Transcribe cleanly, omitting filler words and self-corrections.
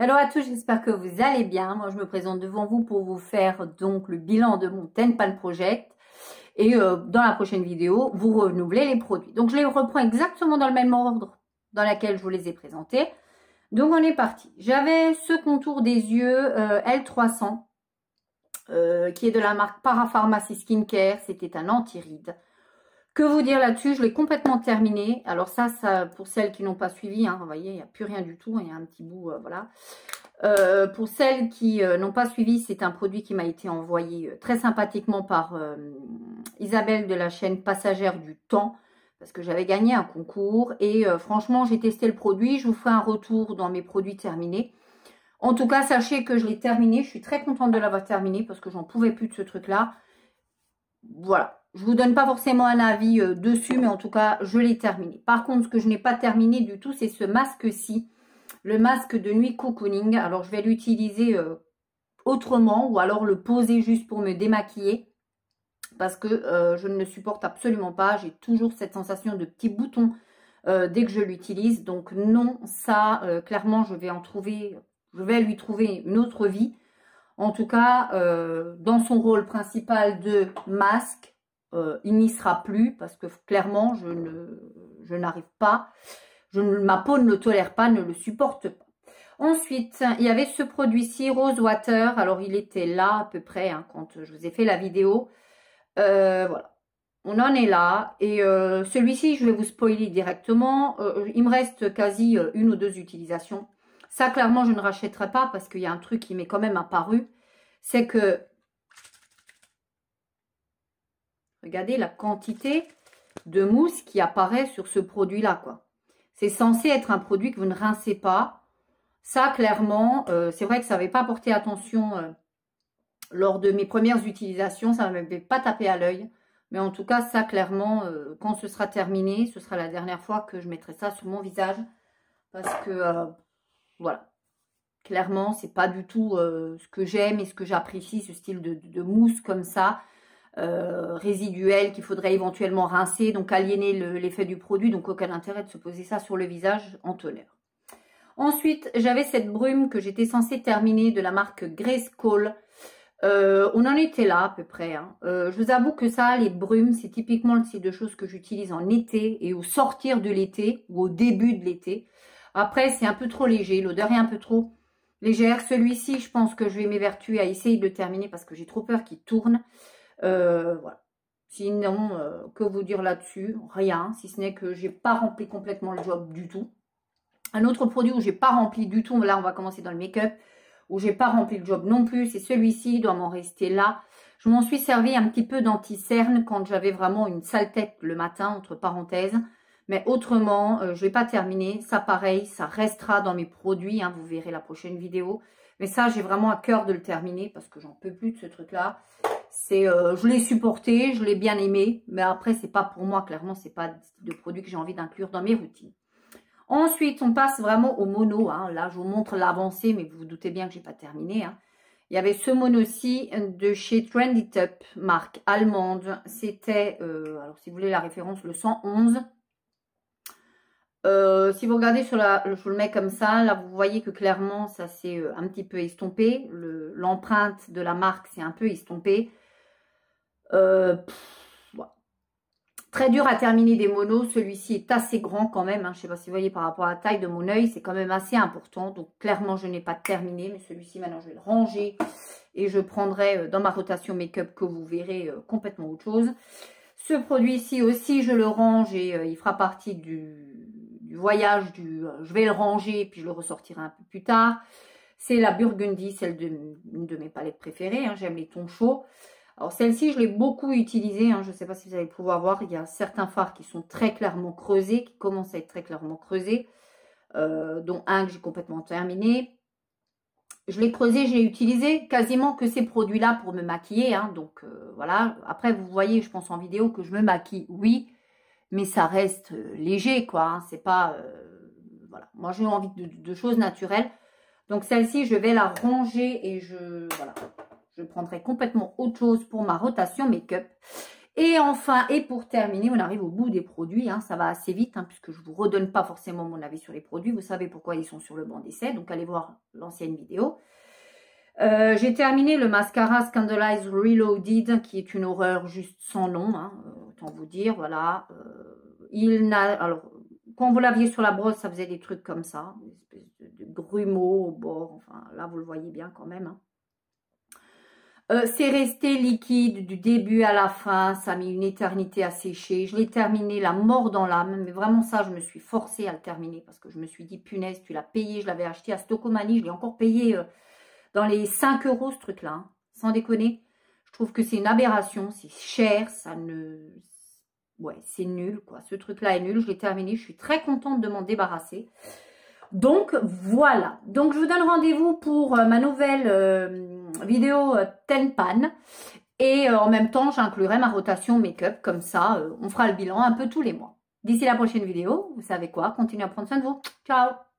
Hello à tous, j'espère que vous allez bien. Moi, je me présente devant vous pour vous faire donc le bilan de mon 10 Pan Project. Et dans la prochaine vidéo, vous renouvelez les produits. Donc, je les reprends exactement dans le même ordre dans lequel je vous les ai présentés. Donc, on est parti. J'avais ce contour des yeux L300 qui est de la marque Parapharmacie Skincare. C'était un anti-rides. Que vous dire là-dessus? Je l'ai complètement terminé. Alors ça, pour celles qui n'ont pas suivi, hein, vous voyez, il n'y a plus rien du tout. Il y a un petit bout, voilà. Pour celles qui n'ont pas suivi, c'est un produit qui m'a été envoyé très sympathiquement par Isabelle de la chaîne Passagère du Temps. Parce que j'avais gagné un concours. Et franchement, j'ai testé le produit. Je vous ferai un retour dans mes produits terminés. En tout cas, sachez que je l'ai terminé. Je suis très contente de l'avoir terminé parce que j'en pouvais plus de ce truc-là. Voilà. Je ne vous donne pas forcément un avis dessus, mais en tout cas, je l'ai terminé. Par contre, ce que je n'ai pas terminé du tout, c'est ce masque-ci. Le masque de nuit cocooning. Alors, je vais l'utiliser autrement ou alors le poser juste pour me démaquiller. Parce que je ne le supporte absolument pas. J'ai toujours cette sensation de petits boutons dès que je l'utilise. Donc, non, ça, clairement, je vais lui trouver une autre vie. En tout cas, dans son rôle principal de masque, il n'y sera plus parce que clairement, je n'arrive pas. Ma peau ne le tolère pas, ne le supporte pas. Ensuite, il y avait ce produit-ci, Rose Water. Alors, il était là à peu près hein, quand je vous ai fait la vidéo. Voilà. On en est là. Et celui-ci, je vais vous spoiler directement. Il me reste quasi une ou deux utilisations. Ça, clairement, je ne rachèterai pas parce qu'il y a un truc qui m'est quand même apparu. C'est que, regardez la quantité de mousse qui apparaît sur ce produit-là, quoi. C'est censé être un produit que vous ne rincez pas. Ça, clairement, c'est vrai que ça n'avait pas porté attention lors de mes premières utilisations. Ça ne m'avait pas tapé à l'œil. Mais en tout cas, ça, clairement, quand ce sera terminé, ce sera la dernière fois que je mettrai ça sur mon visage. Parce que, voilà. Clairement, c'est pas du tout ce que j'aime et ce que j'apprécie, ce style de mousse comme ça, résiduel, qu'il faudrait éventuellement rincer, donc aliéner l'effet du produit. Donc, aucun intérêt de se poser ça sur le visage en tonnerre. Ensuite, j'avais cette brume que j'étais censée terminer de la marque Grayskull. On en était là à peu près. Hein. Je vous avoue que ça, les brumes, c'est typiquement le type de choses que j'utilise en été et au sortir de l'été ou au début de l'été. Après, c'est un peu trop léger, l'odeur est un peu trop légère. Celui-ci, je pense que je vais m'évertuer à essayer de le terminer parce que j'ai trop peur qu'il tourne. Voilà. Sinon, que vous dire là-dessus? Rien, si ce n'est que j'ai pas rempli complètement le job du tout. Un autre produit où j'ai pas rempli du tout, là on va commencer dans le make-up, où j'ai pas rempli le job non plus, c'est celui-ci, il doit m'en rester là. Je m'en suis servi un petit peu d'anti-cerne quand j'avais vraiment une sale tête le matin, entre parenthèses. Mais autrement, je ne vais pas terminer. Ça, pareil, ça restera dans mes produits. Hein, vous verrez la prochaine vidéo. Mais ça, j'ai vraiment à cœur de le terminer parce que j'en peux plus de ce truc-là. Je l'ai supporté, je l'ai bien aimé. Mais après, c'est pas pour moi. Clairement, c'est pas le type de produit que j'ai envie d'inclure dans mes routines. Ensuite, on passe vraiment au mono. Hein. Là, je vous montre l'avancée, mais vous vous doutez bien que j'ai pas terminé. Hein. Il y avait ce mono-ci de chez Trendy Top, marque allemande. C'était, alors si vous voulez la référence, le 111. Si vous regardez je le mets comme ça, là vous voyez que clairement ça s'est un petit peu estompé. L'empreinte de la marque s'est un peu estompée. Voilà. Très dur à terminer des monos. Celui-ci est assez grand quand même. Hein. Je ne sais pas si vous voyez par rapport à la taille de mon œil, c'est quand même assez important. Donc clairement je n'ai pas terminé, mais celui-ci maintenant je vais le ranger et je prendrai dans ma rotation make-up que vous verrez complètement autre chose. Ce produit-ci aussi, je le range et il fera partie du voyage je vais le ranger et puis je le ressortirai un peu plus tard. C'est la Burgundy, une de mes palettes préférées. Hein, j'aime les tons chauds. Alors celle-ci, je l'ai beaucoup utilisée. Hein, je ne sais pas si vous allez pouvoir voir. Il y a certains fards qui sont très clairement creusés, qui commencent à être très clairement creusés. Dont un que j'ai complètement terminé. Je l'ai creusé, j'ai utilisé quasiment que ces produits-là pour me maquiller. Hein, donc voilà. Après, vous voyez, je pense en vidéo que je me maquille, oui. Mais ça reste léger, quoi. Hein, c'est pas... voilà. Moi, j'ai envie de choses naturelles. Donc, celle-ci, je vais la ranger et voilà. Je prendrai complètement autre chose pour ma rotation make-up. Et enfin, et pour terminer, on arrive au bout des produits, hein, ça va assez vite, hein, puisque je ne vous redonne pas forcément mon avis sur les produits, vous savez pourquoi ils sont sur le banc d'essai, donc allez voir l'ancienne vidéo. J'ai terminé le mascara Scandalize Reloaded, qui est une horreur juste sans nom, hein, autant vous dire, voilà. Alors, quand vous l'aviez sur la brosse, ça faisait des trucs comme ça, une espèce de grumeaux au bord, enfin, là, vous le voyez bien quand même, hein. C'est resté liquide du début à la fin, ça a mis une éternité à sécher. Je l'ai terminé la mort dans l'âme, mais vraiment ça, je me suis forcée à le terminer parce que je me suis dit, punaise, tu l'as payé, je l'avais acheté à Stocomanie, je l'ai encore payé dans les 5 € ce truc-là, hein, sans déconner. Je trouve que c'est une aberration, c'est cher, ça ne... Ouais, c'est nul, quoi. Ce truc-là est nul, je l'ai terminé, je suis très contente de m'en débarrasser. Donc, voilà. Donc, je vous donne rendez-vous pour ma nouvelle vidéo 10 pan. Et en même temps, j'inclurai ma rotation make-up. Comme ça, on fera le bilan un peu tous les mois. D'ici la prochaine vidéo, vous savez quoi, continuez à prendre soin de vous. Ciao!